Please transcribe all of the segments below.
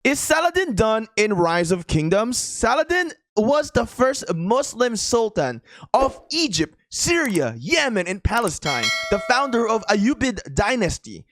Is Saladin done in Rise of Kingdoms? Saladin was the first Muslim sultan of Egypt, Syria, Yemen, and Palestine, the founder of Ayyubid dynasty,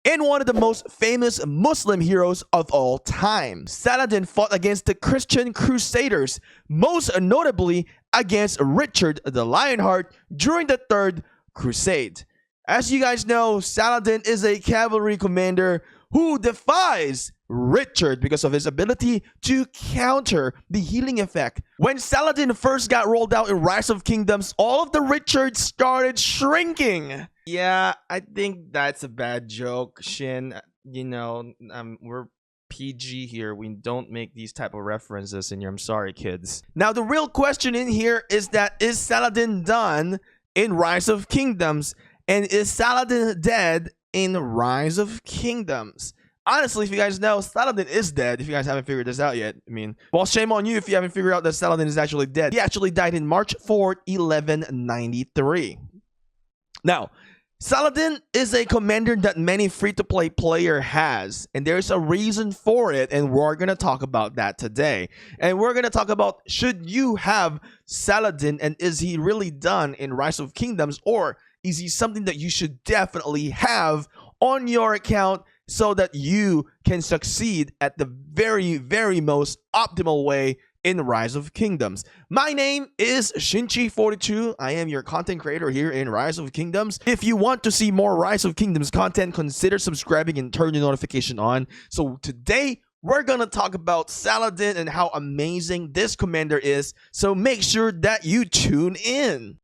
and one of the most famous Muslim heroes of all time. Saladin fought against the Christian Crusaders, most notably against Richard the Lionheart during the Third Crusade. As you guys know, Saladin is a cavalry commander who defies Richard because of his ability to counter the healing effect. When Saladin first got rolled out in Rise of Kingdoms, all of the Richards started shrinking. Yeah, I think that's a bad joke, Shin. You know, we're PG here. We don't make these type of references in here. I'm sorry, kids. Now, the real question in here is that, is Saladin done in Rise of Kingdoms? And is Saladin dead in Rise of Kingdoms? Honestly, if you guys know, Saladin is dead. If you guys haven't figured this out yet, I mean, well, shame on you if you haven't figured out that Saladin is actually dead. He actually died in March 4th, 1193. Now, Saladin is a commander that many free-to-play player has, and there's a reason for it, and we're going to talk about that today. And we're going to talk about, should you have Saladin, and is he really done in Rise of Kingdoms, or is he something that you should definitely have on your account so that you can succeed at the very, very most optimal way in Rise of Kingdoms? My name is Shinchi42. I am your content creator here in Rise of Kingdoms. If you want to see more Rise of Kingdoms content, consider subscribing and turn your notification on. So today, we're gonna talk about Saladin and how amazing this commander is. So make sure that you tune in.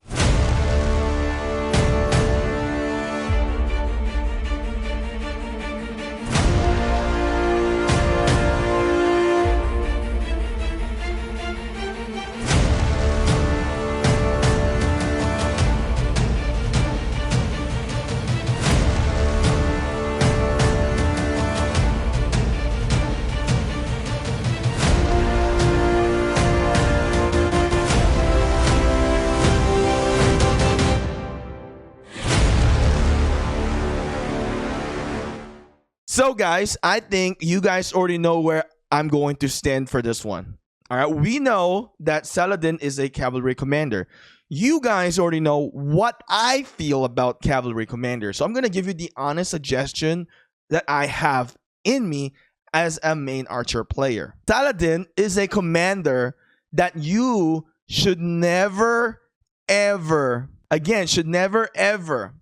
So guys, I think you guys already know where I'm going to stand for this one. All right, we know that Saladin is a cavalry commander. You guys already know what I feel about cavalry commanders. So I'm going to give you the honest suggestion that I have in me as a main archer player. Saladin is a commander that you should never, ever, again, should never, ever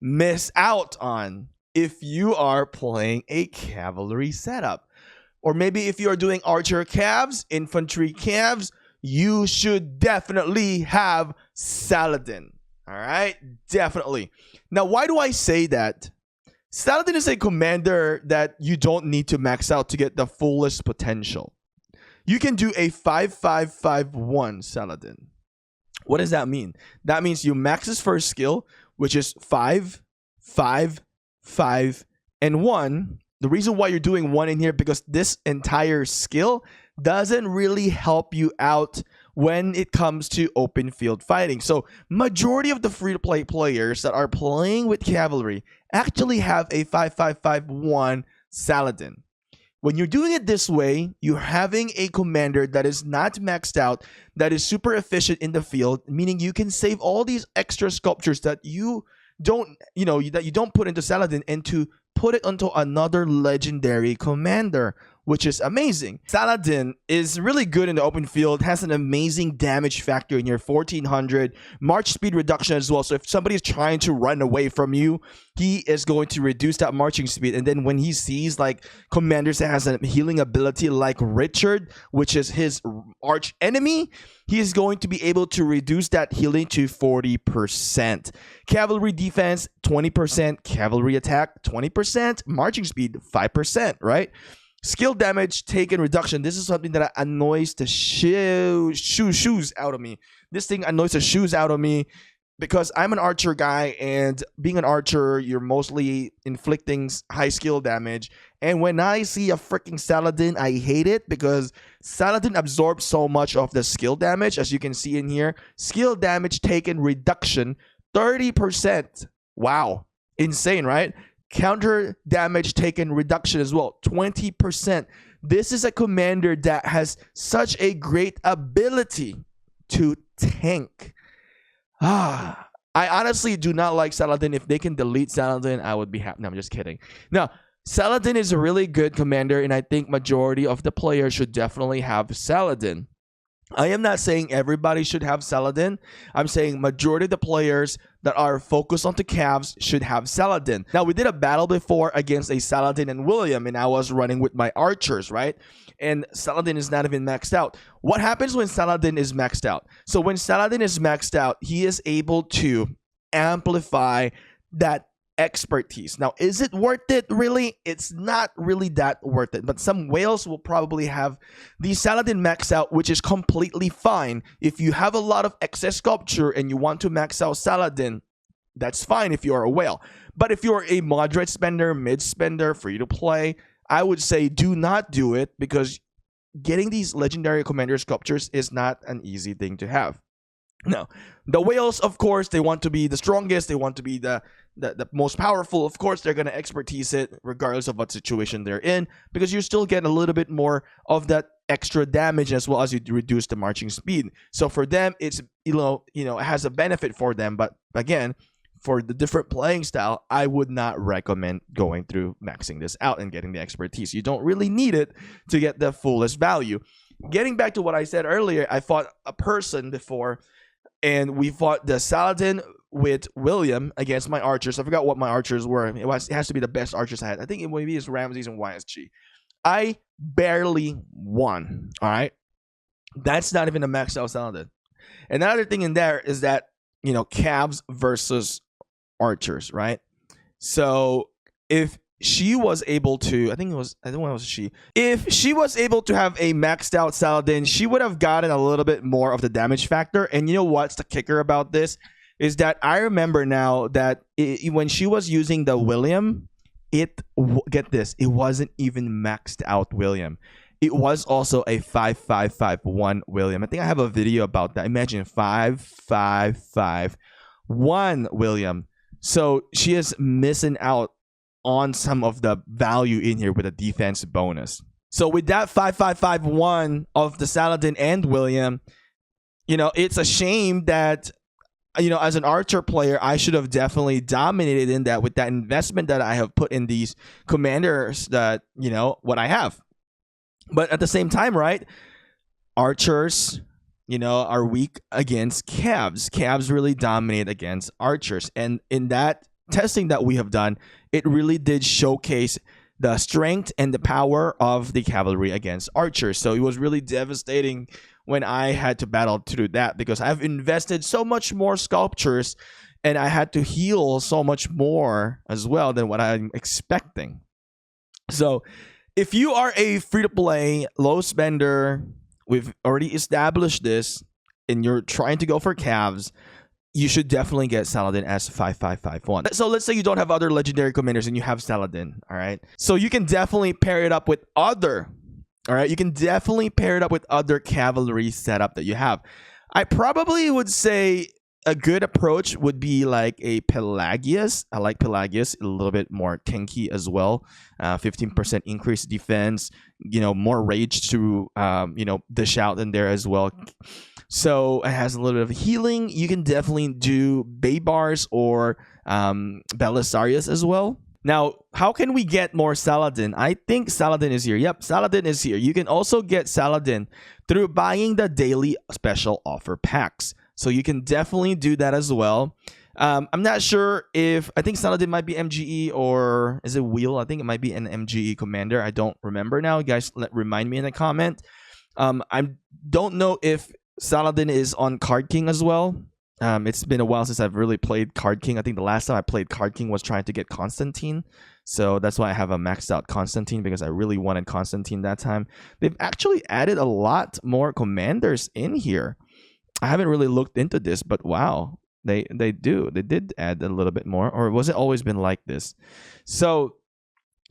miss out on if you are playing a cavalry setup. Or maybe if you are doing archer calves, infantry calves, you should definitely have Saladin. All right, definitely. Now, why do I say that? Saladin is a commander that you don't need to max out to get the fullest potential. You can do a 5-5-5-1 Saladin. What does that mean? That means you max his first skill, which is 5, 5, 5, and 1. The reason why you're doing 1 in here, because this entire skill doesn't really help you out when it comes to open field fighting. So majority of the free-to-play players that are playing with cavalry actually have a 5-5-5-1 Saladin. When you're doing it this way, you're having a commander that is not maxed out, that is super efficient in the field, meaning you can save all these extra sculptures that you don't, that you don't put into Saladin and to put it onto another legendary commander, which is amazing. Saladin is really good in the open field, has an amazing damage factor in your 1400, march speed reduction as well. So if somebody is trying to run away from you, he is going to reduce that marching speed. And then when he sees like commanders that has a healing ability like Richard, which is his arch enemy, he is going to be able to reduce that healing to 40%. Cavalry defense, 20%. Cavalry attack, 20%. Marching speed, 5%, right? Skill damage taken reduction. This is something that annoys the shoes out of me. This thing annoys the shoes out of me because I'm an archer guy, and being an archer, you're mostly inflicting high skill damage. And when I see a freaking Saladin, I hate it because Saladin absorbs so much of the skill damage. As you can see in here, skill damage taken reduction, 30%. Wow. Insane, right? counter damage taken reduction as well, 20%. This is a commander that has such a great ability to tank. I honestly do not like Saladin. If they can delete Saladin, I would be happy. No, I'm just kidding. No, Saladin is a really good commander, and I think majority of the players should definitely have Saladin. I am not saying everybody should have Saladin. I'm saying majority of the players that are focused on the Cavs should have Saladin. Now, we did a battle before against a Saladin and William, and I was running with my archers, right? And Saladin is not even maxed out. What happens when Saladin is maxed out? So when Saladin is maxed out, he is able to amplify that expertise. Now, is it worth it? Really? It's not really that worth it. But some whales will probably have the Saladin max out, which is completely fine. If you have a lot of excess sculpture and you want to max out Saladin, that's fine if you're a whale. But if you're a moderate spender, mid spender, free to play, I would say do not do it, because getting these legendary commander sculptures is not an easy thing to have. Now, the whales, of course, they want to be the strongest. They want to be the most powerful. Of course, they're going to expertise it regardless of what situation they're in, because you still get a little bit more of that extra damage as well as you reduce the marching speed. So for them, it's it has a benefit for them. But again, for the different playing style, I would not recommend going through maxing this out and getting the expertise. You don't really need it to get the fullest value. Getting back to what I said earlier, I fought a person before, and we fought the Saladin with William against my archers. I forgot what my archers were. It has to be the best archers I had. I think it maybe is Ramses and YSG. I barely won. All right, that's not even a maxed out Saladin. And another thing in there is that Cavs versus archers, right? So if she was able to, if she was able to have a maxed out Saladin, she would have gotten a little bit more of the damage factor. And you know what's the kicker about this is that I remember now that when she was using the William, get this, it wasn't even maxed out William. It was also a 5551 William. I think I have a video about that. Imagine 5551 William. So she is missing out on some of the value in here with a defense bonus. So with that 5551 of the Saladin and William, it's a shame that, as an archer player, I should have definitely dominated in that with that investment that I have put in these commanders that, what I have. But at the same time, right, archers, are weak against Cavs. Cavs really dominate against archers. And in that testing that we have done, it really did showcase the strength and the power of the cavalry against archers. So it was really devastating when I had to battle through that, because I've invested so much more sculptures and I had to heal so much more as well than what I'm expecting. So if you are a free-to-play, low spender, we've already established this, and you're trying to go for Cavs, you should definitely get Saladin as 5551. So let's say you don't have other legendary commanders and you have Saladin, all right? So you can definitely pair it up with other, all right? You can definitely pair it up with other cavalry setup that you have. I probably would say a good approach would be like a Pelagius. I like Pelagius, a little bit more tanky as well. 15% increased defense, more rage to, dish out in there as well. So it has a little bit of healing. You can definitely do Baybars or Belisarius as well. Now, how can we get more Saladin? I think Saladin is here. Yep, Saladin is here. You can also get Saladin through buying the daily special offer packs. So you can definitely do that as well. I'm not sure if, I think Saladin might be MGE or is it Wheel? I think it might be an MGE commander. I don't remember now. You guys, remind me in the comment. I don't know if Saladin is on Card King as well. It's been a while since I've really played Card King. I think the last time I played Card King was trying to get Constantine. So that's why I have a maxed out Constantine, because I really wanted Constantine that time. They've actually added a lot more commanders in here. I haven't really looked into this, but wow, they did add a little bit more. Or was it always been like this? So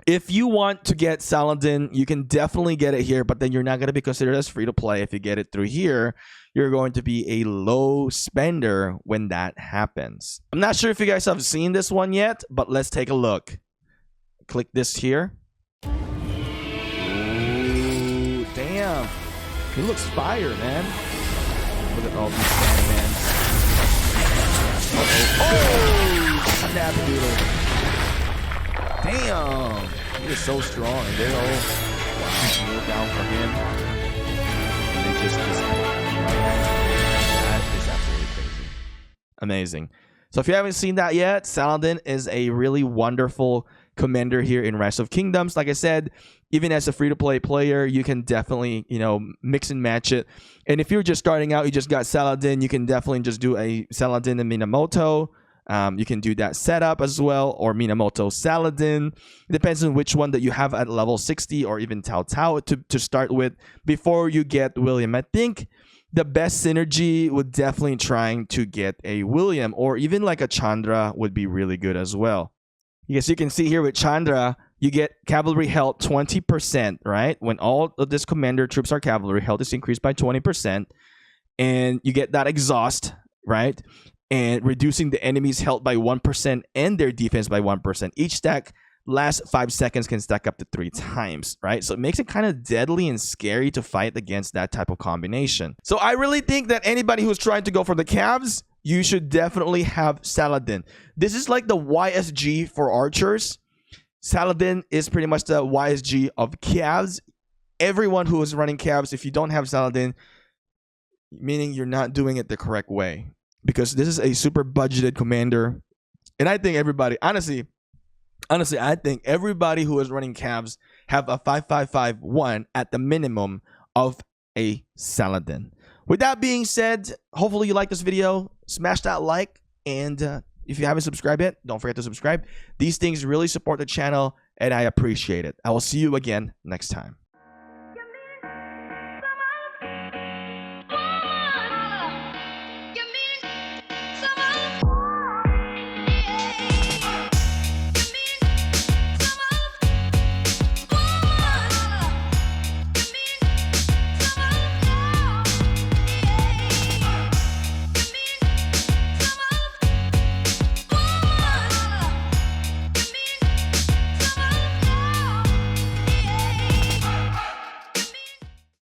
if you want to get Saladin, you can definitely get it here, but then you're not going to be considered as free to play. If you get it through here, you're going to be a low spender when that happens. I'm not sure if you guys have seen this one yet, but let's take a look. click this here. Ooh, damn. He looks fire, man. Look at all these Sandmans. Oh! Snap-a-doodle. Damn. He is so strong. And they're all kneel down for him. And they just that is absolutely crazy. Amazing. So if you haven't seen that yet, Saladin is a really wonderful commander here in Rise of Kingdoms. Like I said, even as a free-to-play player, you can definitely, mix and match it. And if you're just starting out, you just got Saladin, you can definitely just do a Saladin and Minamoto. You can do that setup as well, or Minamoto Saladin. It depends on which one that you have at level 60 or even Tao Tao to start with before you get William. I think the best synergy would definitely trying to get a William, or even like a Chandra would be really good as well. Yes, you can see here with Chandra, you get cavalry health 20%, right? When all of this commander troops are cavalry, health is increased by 20%. And you get that exhaust, right? And reducing the enemy's health by 1% and their defense by 1%. Each stack lasts 5 seconds, can stack up to 3 times, right? So it makes it kind of deadly and scary to fight against that type of combination. So I really think that anybody who's trying to go for the Cavs, you should definitely have Saladin. This is like the YSG for archers. Saladin is pretty much the YSG of Cavs. Everyone who is running Cavs, if you don't have Saladin, meaning you're not doing it the correct way. Because this is a super budgeted commander. And I think everybody, honestly, I think everybody who is running Cavs have a 5-5-5-1 at the minimum of a Saladin. With that being said, hopefully you like this video. Smash that like, and if you haven't subscribed yet, don't forget to subscribe. These things really support the channel, and I appreciate it. I will see you again next time.